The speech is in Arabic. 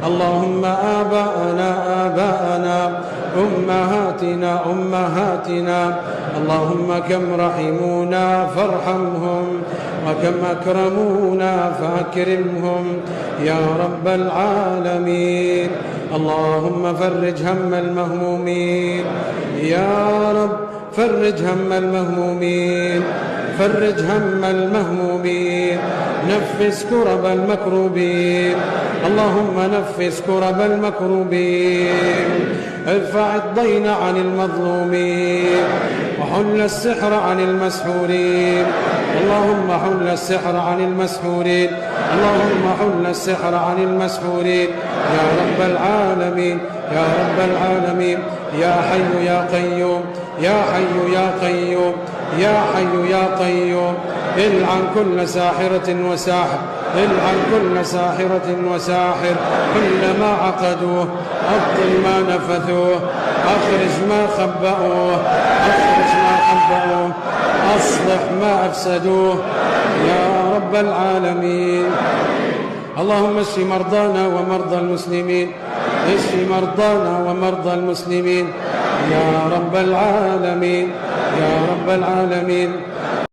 اللهم آباءنا أمهاتنا اللهم كم رحمونا فارحمهم وكم أكرمونا فأكرمهم يا رب العالمين. اللهم فرج هم المهمومين يا رب، فرج هم المهمومين، فرج هم المهمومين، نفس كرب المكروبين. اللهم نفس كرب المكروبين، ارفع الضين عن المظلومين، وحل السحر عن المسحورين. اللهم حل السحر عن المسحورين، اللهم حل السحر عن المسحورين يا رب العالمين، يا رب العالمين. يا حي يا قيوم، يا حي يا قيوم، يا حي يا قيوم. العن كل ساحرة وساحر، العن كل ساحرة وساحر، كل ما عقدوه، أبطل ما نفثوه، أخرج ما خبأوه، أخرج ما خبأوه، أصلح ما أفسدوه يا رب العالمين. اللهم اشف مرضانا ومرضى المسلمين، اشف مرضانا ومرضى المسلمين يا رب العالمين، يا رب العالمين.